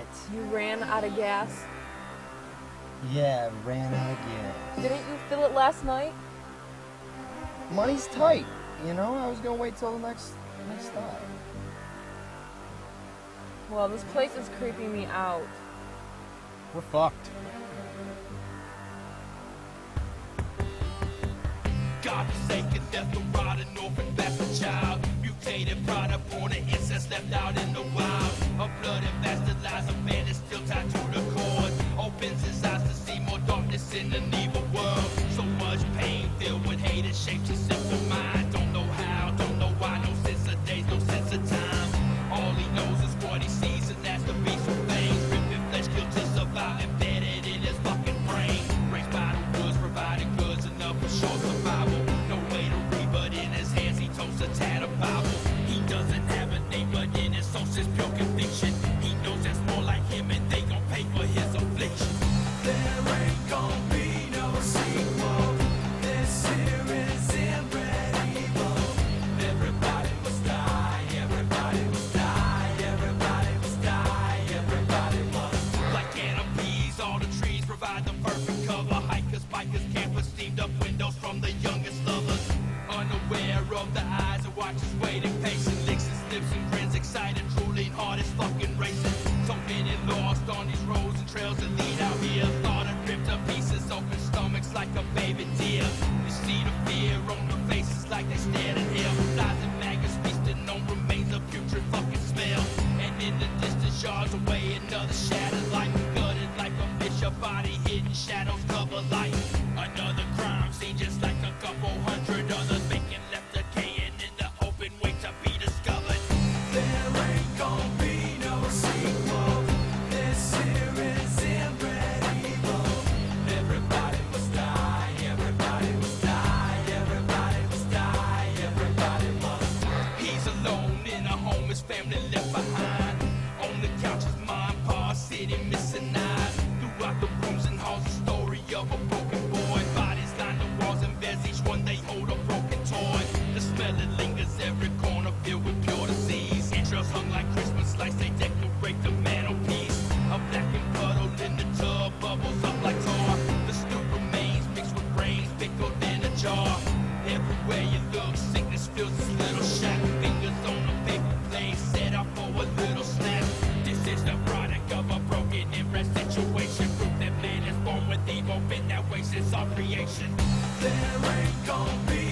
it. You ran out of gas? Yeah, ran out of gas. Didn't you fill it last night? Money's tight, you know? I was gonna wait till the next stop. Well, this place is creeping me out. We're fucked. God-forsaken, death, the rotting orphan, bastard child. Mutated product, born and incest left out in the wild. A blood and bastard lies, a man is still tied to the cord. Opens his eyes to see more darkness in an evil world. So much pain filled with hate, it shapes his simple mind. Don't know how, don't know why, no sense of days, no sense of time. All he knows is what he sees, and that's the beast with fangs. Ripping flesh, killed to survive, embedded in his fucking brain. Raised by the woods, providing goods enough for short survival. No way to read, but in his hands he totes a tattered Bible. He doesn't have a name, but in his soul says pure conviction. He knows that's more like him, and they gon' pay for his affliction. There ain't gon' be no sequel. This here is inbred evil. Everybody must die, everybody must die, everybody must die, everybody must. Like canopies, all the trees provide the perfect cover. Hikers, bikers, campers, steamed up windows from the youngest lovers. Unaware of the eyes that watches waiting, patient, licks and snips and grins, excited, drooling, heart is fucking racing. So many lost on these roads and trails that lead out here. Slaughtered, ripped to pieces, open stomachs like a baby deer. You see the fear on their faces like they stared at him. Flies and maggots feasting on remains of putrid fucking smell. And in the distance, yards away, another shattered life. Gutted like a fish, a body hidden, shadows cover light. Another crime scene, just like a couple hundred others, making left decaying in the open, wait to be discovered. There ain't gon' be no sequel. This here is inbred evil. Everybody must die, everybody must die, everybody must die, everybody must. He's alone in a home, his family left behind. On the couch, his mom, pa, sitting missing eyes. Throughout the rooms and halls, the story of a broken boy. Bodies line the walls and beds, each one they hold a broken toy. The smell it lingers every corner, filled with pure disease. Entrails hung like Christmas lights, they decorate the mantelpiece. A blackened puddle in the tub, bubbles up like tar. The stew remains mixed with brains, pickled in a jar. Everywhere you look, sickness fills this little shack. Fingers on a paper plate, set up for a little snap. This is the product of a broken inbred situation. Proof that man is born with evil, been that way since our creation. There ain't gon' be